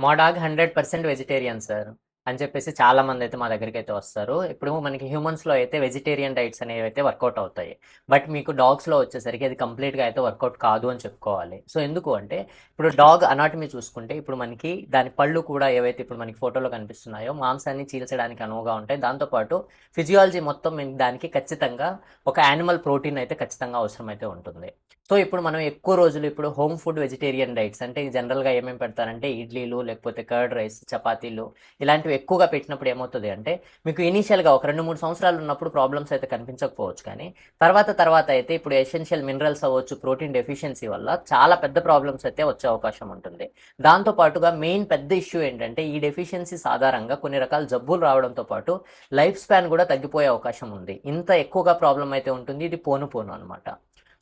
మా dog 100% vegetarian sir అని చెప్పేసి చాలా మంది అయితే మా దగ్గరికి అయితే వస్తారు. ఇప్పుడు మనకి హ్యూమన్స్‌లో అయితే వెజిటేరియన్ డైట్స్ అనేవి అయితే వర్కౌట్ అవుతాయి. బట్ మీకు డాగ్స్‌లో వచ్చేసరికి అది కంప్లీట్‌గా అయితే వర్కౌట్ కాదు అని చెప్పుకోవాలి. సో, ఎందుకు అంటే ఇప్పుడు డాగ్ అనాటమీ చూసుకుంటే ఇప్పుడు మనకి దాని పళ్ళు కూడా ఏవైతే ఇప్పుడు మనకి ఫోటోలో కనిపిస్తున్నాయో మాంసాన్ని చీల్చడానికి అనువుగా ఉంటాయి. దాంతో పాటు ఫిజియాలజీ మొత్తం దానికి ఖచ్చితంగా ఒక యానిమల్ ప్రోటీన్ అయితే ఖచ్చితంగా అవసరమైతే ఉంటుంది. సో, ఇప్పుడు మనం ఎక్కువ రోజులు ఇప్పుడు హోమ్ ఫుడ్ వెజిటేరియన్ డైట్స్ అంటే జనరల్‌గా ఏమేమి పెడతారంటే ఇడ్లీలు, లేకపోతే కర్డ్ రైస్, చపాతీలు ఇలాంటివి ఎక్కువగా పెట్టినప్పుడు ఏమవుతది అంటే మీకు ఇనీషియల్‌గా ఒక 2, 3 సంవత్సరాలు ఉన్నప్పుడు ప్రాబ్లమ్స్ అయితే కనిపించకపోవచ్చు కానీ తర్వాత అయితే ఇప్పుడు ఎసెన్షియల్ మినరల్స్ అవ్వచ్చు, ప్రోటీన్ డెఫిషియన్సీ వల్ల చాలా పెద్ద ప్రాబ్లమ్స్ అయితే వచ్చే అవకాశం ఉంటుంది. దాంతో పాటుగా మెయిన్ పెద్ద ఇష్యూ ఏంటంటే ఈ డెఫిషియన్సీస్ ఆధారంగా కొన్ని రకాల జబ్బులు రావడంతో పాటు లైఫ్ స్పాన్ కూడా తగ్గిపోయే అవకాశం ఉంది. ఇంత ఎక్కువగా ప్రాబ్లమ్ అయితే ఉంటుంది. ఇది పోను పోను అనమాట.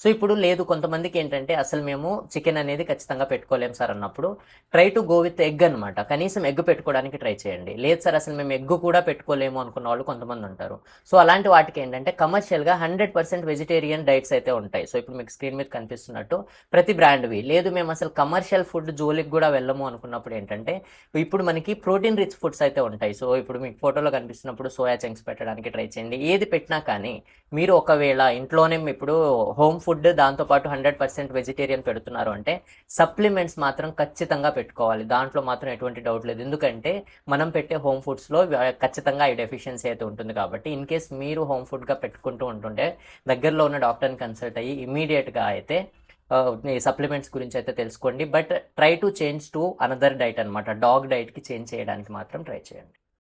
సో, ఇప్పుడు లేదు కొంతమందికి ఏంటంటే అసలు మేము చికెన్ అనేది ఖచ్చితంగా పెట్టుకోలేము సార్ అన్నప్పుడు try to go with egg అనమాట. కనీసం ఎగ్ పెట్టుకోవడానికి ట్రై చేయండి. లేదు సార్ అసలు మేము ఎగ్ కూడా పెట్టుకోలేము అనుకున్న వాళ్ళు కొంతమంది ఉంటారు. సో, అలాంటి వాటికి ఏంటంటే కమర్షియల్‌గా 100% వెజిటేరియన్ డైట్స్ అయితే ఉంటాయి. సో, ఇప్పుడు మీకు స్క్రీన్ మీద కనిపిస్తున్నట్టు ప్రతి బ్రాండ్‌వి. లేదు మేము అసలు కమర్షియల్ ఫుడ్ జోలికి కూడా వెళ్ళము అనుకున్నప్పుడు ఏంటంటే ఇప్పుడు మనకి ప్రోటీన్ రిచ్ ఫుడ్స్ అయితే ఉంటాయి. సో, ఇప్పుడు మీకు ఫోటోలో కనిపిస్తున్నప్పుడు సోయా చంక్స్ పెట్టడానికి ట్రై చేయండి. ఏది పెట్టినా కానీ మీరు ఒకవేళ ఇంట్లోనే ఇప్పుడు హోమ్ ఫుడ్ దాంతో పాటు 100% వెజిటేరియన్ పెడుతున్నారు అంటే సప్లిమెంట్స్ మాత్రం ఖచ్చితంగా పెట్టుకోవాలి. దాంట్లో మాత్రం ఎటువంటి డౌట్ లేదు. ఎందుకంటే మనం పెట్టే హోమ్ ఫుడ్స్‌లో ఖచ్చితంగా ఈ డెఫిషియన్సీ అయితే ఉంటుంది కాబట్టి ఇన్ కేస్ మీరు హోమ్ ఫుడ్‌గా పెట్టుకుంటూ ఉంటుంటే దగ్గరలో ఉన్న డాక్టర్‌ని కన్సల్ట్ అయ్యి ఇమ్మీడియేట్‌గా అయితే ఈ సప్లిమెంట్స్ గురించి అయితే తెలుసుకోండి. But try to change to another diet అనమాట. డాగ్ డైట్‌కి చేంజ్ చేయడానికి మాత్రం ట్రై చేయండి.